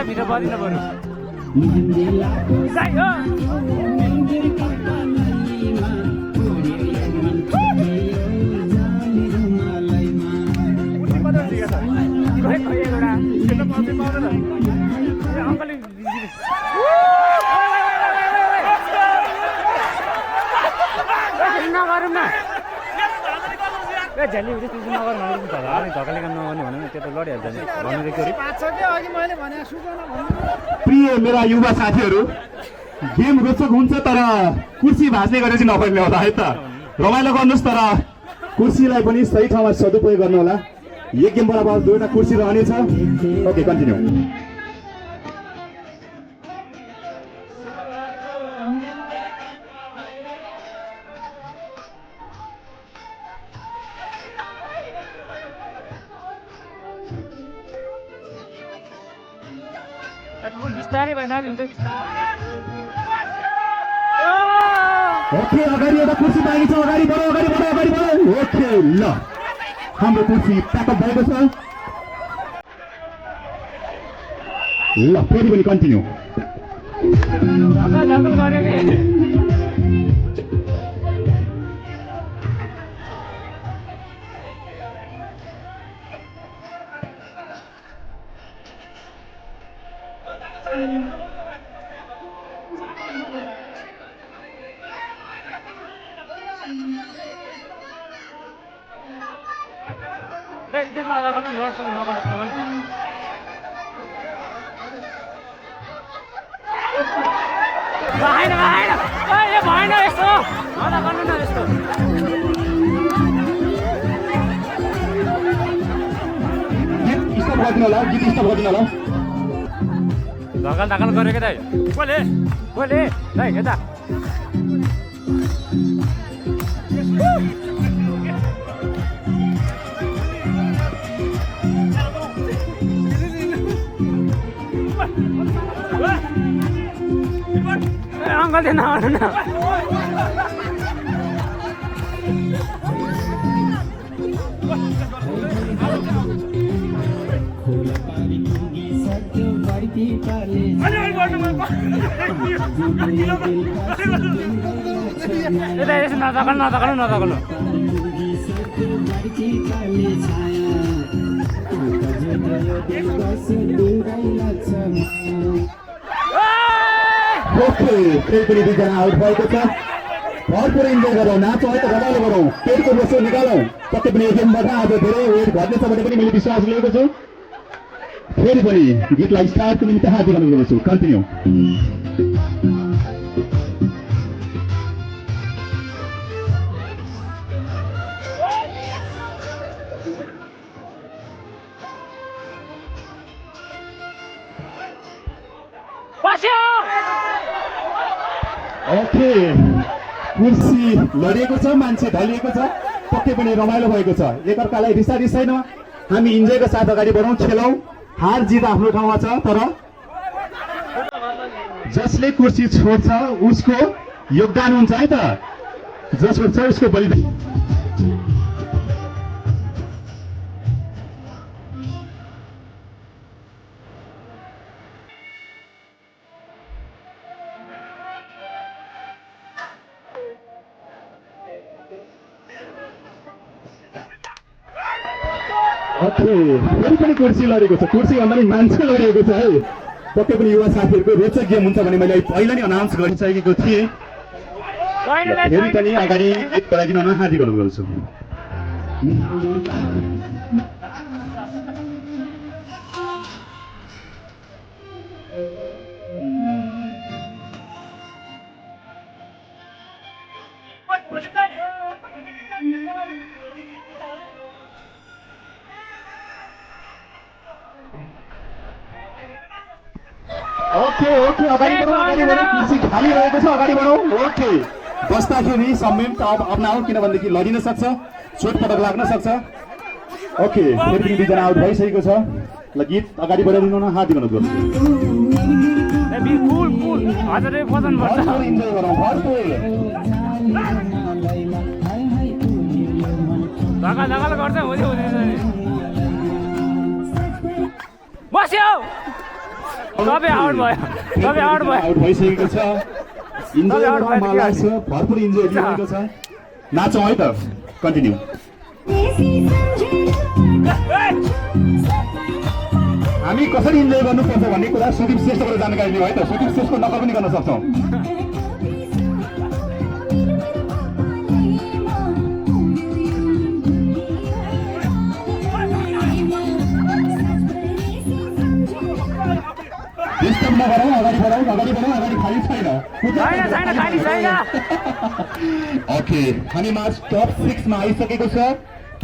video बदिन बरु झ्याली हुँदै त्यस्तो नगर भनेको छ होला अनि धक्काले काम नगर्ने भने त्यो त लडिहाल्छ नि भन्नु के प्रिय मेरा युवा साथीहरू गेम रोचक हुन्छ तर कुर्सी भाँच्ने गरेर चाहिँ नपर्ने होला है त रमाइलो गर्नुहोस् तर कुर्सीलाई पनि सही ठाउँमा सदुपयोग गर्नु होला एक गेम बराबर दुईवटा कुर्सी रहनेछ ओके कन्टिन्यू ओके अगाडि एउटा कुर्सी बाँकी छ अगाडि बढो ओके ल हाम्रो कुर्सी प्याकअप भएको छ ल फेरि पनि कन्टिन्यू भएन यस्तो गर्नु न यस्तो धकल गरेको दाइ बोले दाइ यता अङ्कल चाहिँ नआउनु न नदकल्नु ओके फेरि पनि दुईजना आउट भएको छ भरपुर इन्जोय गरौँ नाचौँ है त रमाइलो गरौँ पेटको बोसो निकालौँ पक्कै पनि गेमबाट आज धेरै वेट घट्नेछ भने पनि मैले विश्वास लिएको छु फेरि पनि गीतलाई स्टार्टको निम्ति हात दिलाउन गएको छु कन्टिन्यू ओके कुर्सी लडिएको छ मान्छे ढलिएको छ पक्कै पनि रमाइलो भएको छ एकअर्कालाई रिसाइदैन हामी इन्जोयको साथ अगाडि बढौँ खेलौँ हार जित आफ्नो ठाउँमा छ तर जसले कुर्सी छोड्छ उसको योगदान हुन्छ है त जस छोड्छ उसको बलिदान ओके फेरि पनि कुर्सी लडेको छ कुर्सी भन्दा पनि मान्छे लडिएको छ है पक्कै पनि युवा साथीहरूको रोचक गेम हुन्छ भने मैले पहिला नै अनाउन्स गरिसकेको थिएँ फेरि पनि अगाडि गीत बजाइदिन हार्दिक अनुरोध गर्छु ओके ओके अगाडि बढौँ कुर्सी खाली रहेको छ अगाडि बढौँ ओके बस्दाखेरि संयम त अब अप्नाऊ किनभनेदेखि लडिन सक्छ चोटपटक लाग्न सक्छ ओके फेरि पनि दुईजना आउट भइसकेको छ ल गीत अगाडि बढाइदिनु न हार्दिक अनुरोध गर्छु फुल फुल हजुरले बजाउनुपर्छ भरपुर इन्जोय गरौँ भरपुर धक्का धक्का गर्छ हुँदैन बस्यो तपाईँ आउट भयो तपाईँ आउट भयो आउट भइसकेको छ इन्जोय आउट गर्न मलाई लाग्छ भरपुर इन्जोय लिएको छ नाचौँ है त कन्टिन्यू हामी कसरी इन्जोय गर्नुपर्छ भन्ने कुरा सुदीप श्रेष्ठबाट जानकारी लियौँ है त सुदीप श्रेष्ठको नकल पनि गर्न सक्छौँ डिस्टर्ब नगरौँ अगाडि बढौँ अगाडि खाली छैन ओके हामी म्याच टप 6 मा आइसकेको छ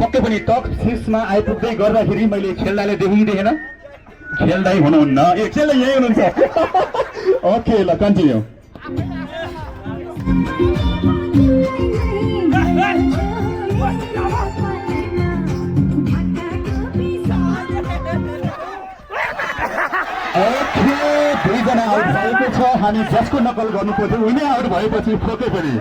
पक्कै पनि टप 6 मा आइपुग्दै गर्दाखेरि मैले खेल्दाले देखिँदैन खेल्दै हुनुहुन्न ए खेल्दै यही हुनुहुन्छ ओके ल कन्टिन्यू ओके दुईजना आउट भएको छ हामी जसको नकल गर्नुपर्थ्यो उनी आउट भएपछि पक्कै पनि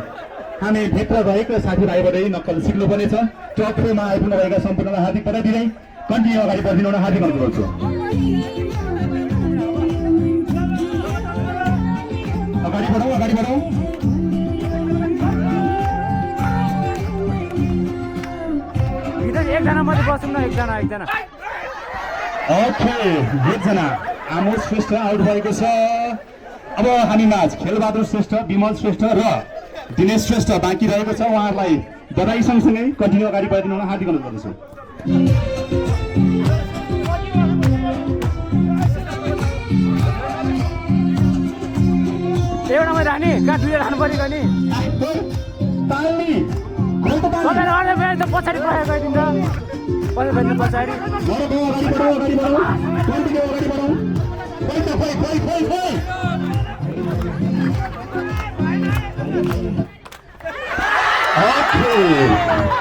हामी भित्र रहेका साथीभाइबाटै नक्कल सिक्नुपर्नेछ टप 4 मा आइपुग्नुभएका सम्पूर्णलाई हार्दिक बधाई दिँदै कन्टिन्यू अगाडि बढिदिनु हुन हार्दिक अनुरोध गर्छु अगाडि बढौँ एकजना मात्रै बसौँ न एकजना ओके एकजना आमोद श्रेष्ठ आउट भएको छ अब हामी माझ खेलबहादुर श्रेष्ठ विमल श्रेष्ठ र दिनेश श्रेष्ठ बाँकी रहेको छ उहाँहरूलाई बधाई सँगसँगै कन्टिन्यू अगाडि बढाइदिनु हुन हार्दिक अनुरोध गर्दछु एउटामै राख्ने कहाँ दुईवटा राख्नु पऱ्यो नि पछाडि गइदिन्छ पछाडि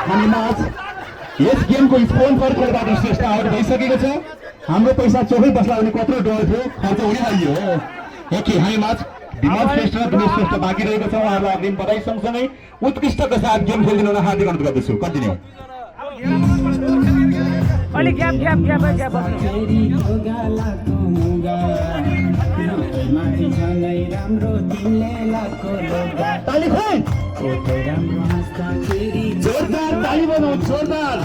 हामी माझ यस गेमको स्पोन्सर खेलबहादुर श्रेष्ठ आउट भइसकेको छ हाम्रो पैसा चोखै बस्ला भने कत्रो डर थियो खर्च हुने आइयो ओके हामी माझ विमल श्रेष्ठ दिनेश श्रेष्ठ बाँकी रहेको छ उहाँहरूलाई अग्रिम बधाई सँगसँगै उत्कृष्टका साथ गेम खेलिदिनु हुन हार्दिक अनुरोध गर्दछु कन्टिन्यू अलि ग्याप ताली खोइ जोरदार ताली बनाऊ जोरदार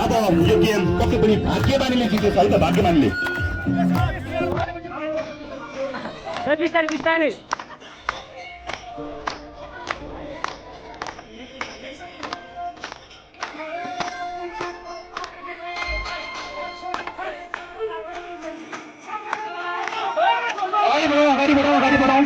अब यो गेम पक्कै पनि भाग्यमानीले जितेछ है त भाग्यमानीले बिस्तारै अगाडि बढाऊ